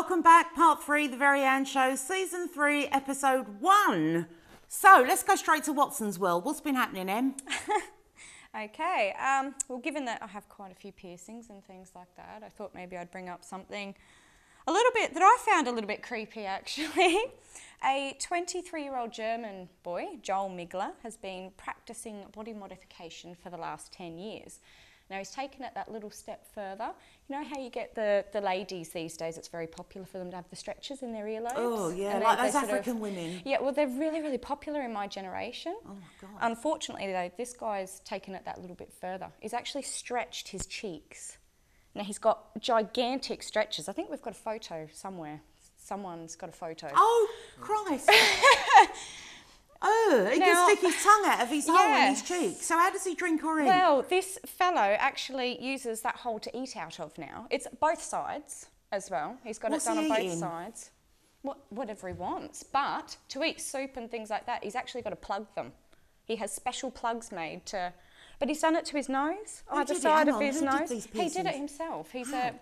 welcome back. Part 3, The Very Ann Show, Season 3, Episode 1. So, let's go straight to Watson's World. What's been happening, Em? Okay, well, given that I have quite a few piercings and things like that, I thought maybe I'd bring up something a little bit that I found a little bit creepy, actually. A 23-year-old German boy, Joel Migler, has been practicing body modification for the last 10 years. Now, he's taken it that little step further. You know how you get the ladies these days, it's very popular for them to have the stretchers in their earlobes? Oh, yeah, and like those African women. Yeah, well, they're really, really popular in my generation. Oh, my God. Unfortunately, though, this guy's taken it that little bit further. He's actually stretched his cheeks. Now, he's got gigantic stretches. I think we've got a photo somewhere. Someone's got a photo. Oh, Christ. Oh, he can stick his tongue out of his hole in his cheek. So how does he drink or eat? Well, this fellow actually uses that hole to eat out of now. It's both sides as well. He's got it done on both sides. Whatever he wants. But to eat soup and things like that, he's actually got to plug them. He has special plugs made to... But he's done it to his nose, either side of his nose. He did it himself. He's a...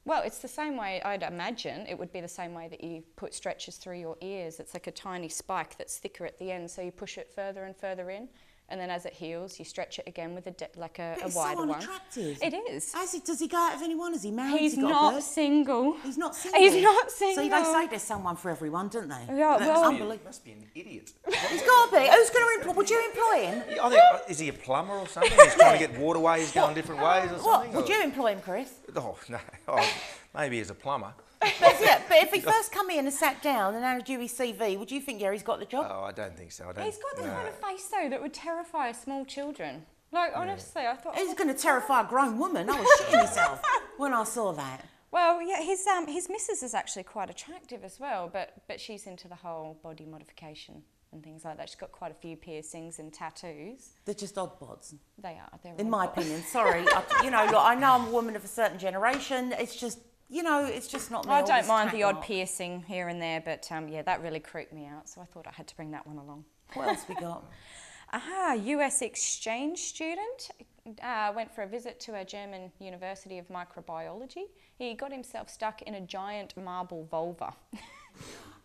Well, it's the same way, I'd imagine, it would be the same way that you put stretchers through your ears. It's like a tiny spike that's thicker at the end, so you push it further and further in, and then as it heals, you stretch it again with a wider one. It's so unattractive. It is. Does he go out of anyone? Is he married? He's not single. He's not single? He's not single. So they say there's someone for everyone, don't they? Yeah, well... He must be an idiot. He's got to be. Who's going to employ? Would you employ him? I think, is he a plumber or something? He's trying to get waterways going different ways or something? Would you employ him, Chris? Oh, no. Oh, maybe as a plumber. But if he first come in and sat down and handed you his CV, would you think, yeah, he's got the job? Oh, I don't think so. He's got the kind of face, though, that would terrify small children. Like, honestly, I thought... He's going to terrify a grown woman. I was shitting myself when I saw that. Well, yeah, his missus is actually quite attractive as well, but she's into the whole body modification and things like that. She's got quite a few piercings and tattoos. They're just odd bods. They are. They're in my opinion. Sorry. Look, I know I'm a woman of a certain generation. It's just, it's just not me. I don't mind the odd piercing here and there, but yeah, that really creeped me out, so I thought I had to bring that one along. What else we got? US exchange student went for a visit to a German University of Microbiology. He got himself stuck in a giant marble vulva.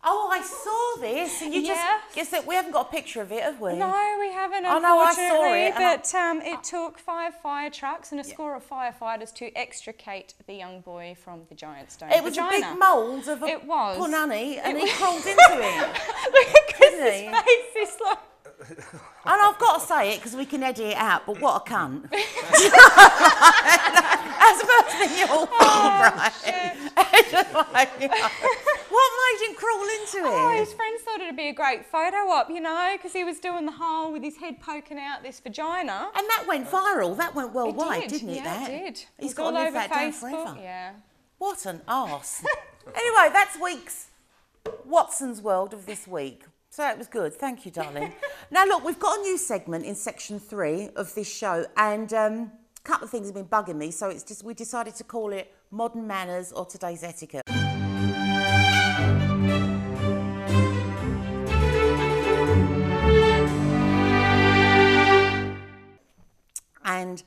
Oh, I saw this, and we haven't got a picture of it, have we? No, we haven't, unfortunately. I know, I saw it. But it took 5 fire trucks and a score of firefighters to extricate the young boy from the giant stone vagina. It was a big mould of a punani, and he crawled into it. Look at Chris's face, he's like... And I've got to say it because we can edit it out, but what a cunt. That's the first thing you'll think, right? It's just like, what made him crawl into it? Oh, his friends thought it'd be a great photo op, because he was doing the whole with his head poking out this vagina. And that went viral. That went worldwide, didn't it? Yeah, it did. He's got to live that down forever. Yeah. What an arse. Anyway, that's week's Watson's World of this week. So that was good. Thank you, darling. Now, look, we've got a new segment in section 3 of this show, and a couple of things have been bugging me, so we decided to call it Modern Manners or Today's Etiquette. And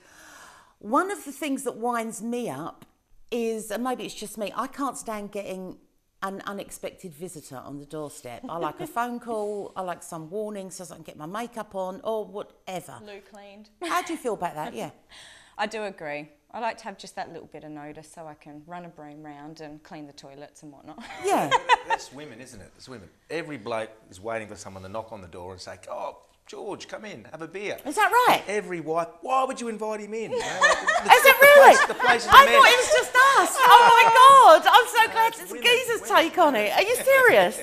one of the things that winds me up is, and maybe it's just me, I can't stand getting an unexpected visitor on the doorstep. I like a phone call, I like some warning so I can get my makeup on or whatever. Loo cleaned. How do you feel about that? Yeah. I do agree. I like to have just that little bit of notice so I can run a broom round and clean the toilets and whatnot. Yeah. That's women, isn't it? It's women. Every bloke is waiting for someone to knock on the door and say, oh, George, come in, have a beer. Is that right? And every wife, why would you invite him in? Is it really? The place is a I mess. thought it was just us. Oh my God, I'm so glad it's Geezer's take on it. Are you serious?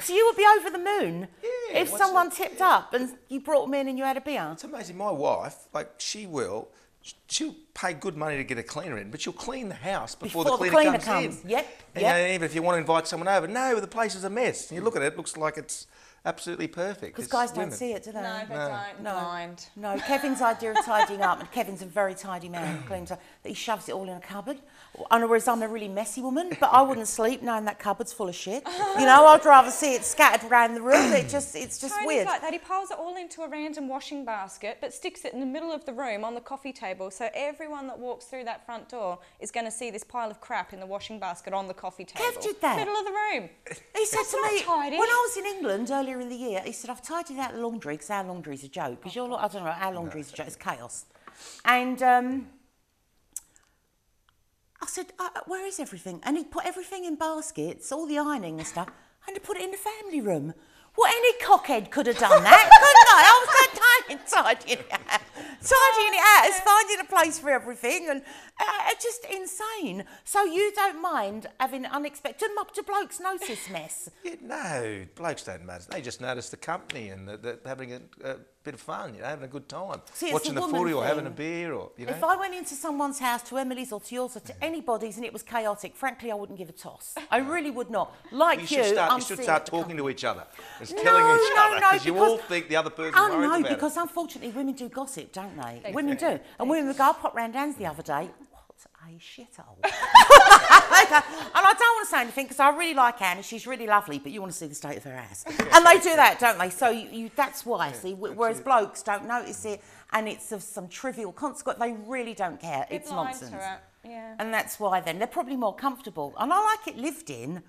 So you would be over the moon if someone tipped up and you brought them in and you had a beer? It's amazing. My wife, she'll pay good money to get a cleaner in, but she'll clean the house before the cleaner comes in. Yep. And even if you want to invite someone over, no, the place is a mess. And you look at it, it looks like it's absolutely perfect. Because It's guys don't women. see it, do they? No, they don't. No. Blind. No, Kevin's idea of tidying up, and Kevin's a very tidy man, claims that he shoves it all in a cupboard. Whereas I'm a really messy woman, but I wouldn't sleep knowing that cupboard's full of shit. You know, I'd rather see it scattered around the room. It's just Tony's weird. like that. He piles it all into a random washing basket, but sticks it in the middle of the room on the coffee table, so everyone that walks through that front door is going to see this pile of crap in the washing basket on the coffee table. Kev did that. Middle of the room. He said to not me, tidy. when I was in England earlier in the year, he said, I've tidied out the laundry because our laundry's a joke. Because I don't know, our laundry's a joke, it's chaos. And I said, where is everything? And he put everything in baskets, all the ironing and stuff, and he put it in the family room. Well, any cockhead could have done that, couldn't I? I was so tidying it out. Tidying it out is finding a place for everything, and it's just insane. So you don't mind having unexpected... Do blokes notice mess? Yeah, no, blokes don't matter. They just notice the company and they're having a bit of fun, you know, having a good time. See, it's watching the the woman footy or having a thing. beer or, you know. If I went into someone's house, to Emily's or to yours or to anybody's, and it was chaotic, frankly, I wouldn't give a toss. I really would not. Like You you, should I'm start seeing it talking to each other. Just No, telling each no, other. no, Because you all think the other person's Oh worried no, about because it. unfortunately women do gossip, don't they? They Women do. do. And women would go, I popped round Dan's the other day. What a shithole. And I don't want to say anything because I really like Anne and she's really lovely, but you want to see the state of her ass. And they do that, don't they? So that's why, see, whereas blokes don't notice it and it's of some trivial consequence, they really don't care. They're It's blind nonsense. to it. Yeah. And that's why then they're probably more comfortable. And I like it lived in,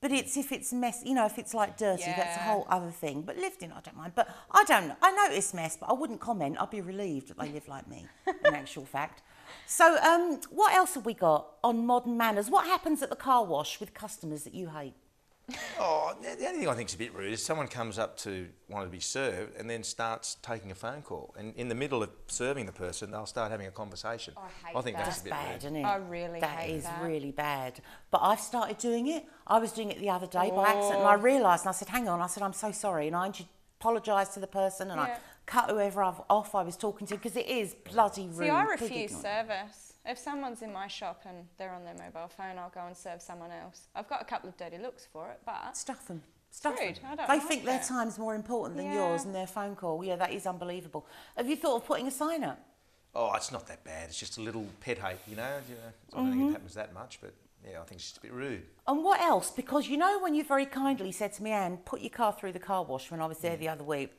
but it's if it's messy, you know, if it's like dirty, that's a Yeah. whole other thing. But lived in, I don't mind. But I notice mess, but I wouldn't comment. I'd be relieved that they live like me, in actual fact. So what else have we got on modern manners? What happens at the car wash with customers that you hate? Oh, the only thing I think is a bit rude is someone comes up to want to be served and then starts taking a phone call. And in the middle of serving the person, they'll start having a conversation. I hate think that. that's That's a bit bad, rude. isn't it? I really That hate is that. really bad. But I've started doing it. I was doing it the other day by accident, and I realised, and I said, hang on, I said, I'm so sorry. And I apologised to the person, and I Yeah. cut whoever off I was talking to, because it is bloody rude. See, I Big refuse ignorant. service. If someone's in my shop and they're on their mobile phone, I'll go and serve someone else. I've got a couple of dirty looks for it, but Stuff them. Stuff rude. them. I don't They like think their it. time's more important than Yeah. yours and their phone call. Yeah, that is unbelievable. Have you thought of putting a sign up? Oh, it's not that bad. It's just a little pet hate, you know. I don't think it happens that much, but yeah, I think it's just a bit rude. And what else? Because you know when you very kindly said to me, Anne, put your car through the car wash when I was there the other week,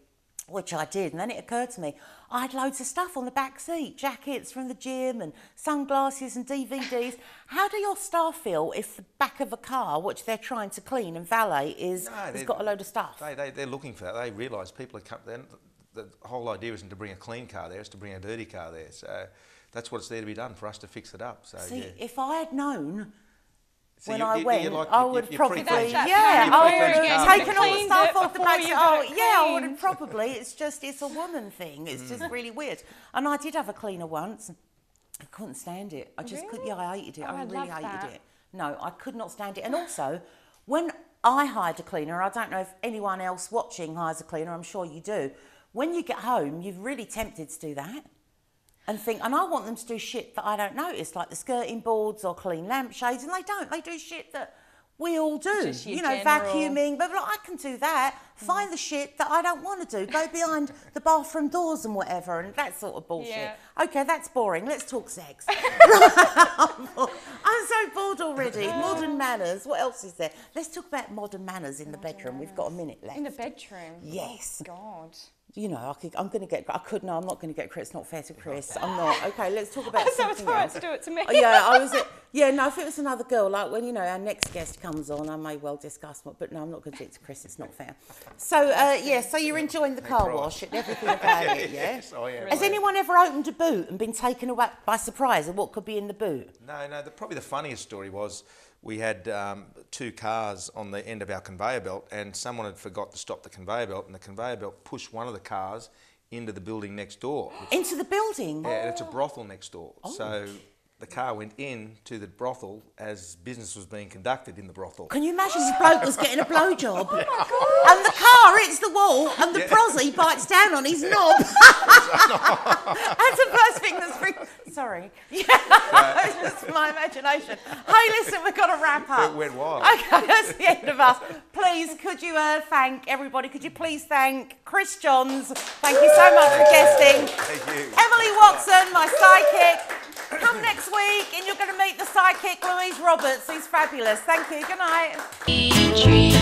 which I did, and then it occurred to me, I had loads of stuff on the back seat, jackets from the gym and sunglasses and DVDs. How do your staff feel if the back of a car, which they're trying to clean and valet, has got a load of stuff? They're looking for that. They realise people are coming. The whole idea isn't to bring a clean car there; it's to bring a dirty car there. So that's what's there to be done for us to fix it up. So See, yeah. if I had known So when you- I you- went, you're like- I you're- would you're probably, pre-planned. That's yeah, that I plan would again. have You taken all the cleaned stuff it off the before back. you seat. got Oh, it yeah, I would cleaned. have probably. It's a woman thing. It's just really weird. And I did have a cleaner once. I couldn't stand it. I just couldn't. Yeah, I hated it. Oh, I I really love hated that. it. No, I could not stand it. And also, when I hired a cleaner, I don't know if anyone else watching hires a cleaner. I'm sure you do. When you get home, you're really tempted to do that. And I want them to do shit that I don't notice, like the skirting boards or clean lampshades, and they don't. They do shit that we all do. Just your You know, general- vacuuming, but like, I can do that. Find the shit that I don't want to do. Go behind the bathroom doors and whatever, and that sort of bullshit. Yeah. Okay, that's boring. Let's talk sex. I'm so bored already. Modern manners. What else is there? Let's talk about modern manners in the bedroom. We've got a minute left. in the bedroom. Yes. Oh, God. You know, I'm going to get. I'm not going to get Chris. It's not fair to Chris. I'm not. Okay, let's talk about So it's something all right else. to do it to me. Oh, yeah, I was. Yeah, no. If it was another girl, like when our next guest comes on, I may well discuss what. But no, I'm not going to do it to Chris. It's not fair. So yeah, so you're enjoying the car wash and everything about it, yeah? Yes, I am. Has anyone ever opened a boot and been taken away by surprise at what could be in the boot? No. Probably the funniest story was we had 2 cars on the end of our conveyor belt, and someone had forgot to stop the conveyor belt, and the conveyor belt pushed one of the cars into the building next door. Into the building? Yeah, and it's a brothel next door. So the car went in to the brothel as business was being conducted in the brothel. Can you imagine this bloke was getting a blowjob? And the car hits the wall and the prosy bites down on his knob. That's the first thing that Sorry. Yeah, it's just my imagination. Hey, listen, we've got to wrap up. It went wild. Okay, that's the end of us. Please, could you thank everybody? Could you please thank Chris Johns? Thank you so much for guesting. Thank you. Emily Watson, my sidekick. Come next week and you're going to meet the sidekick, Louise Roberts. He's fabulous. Thank you. Good night. Dream.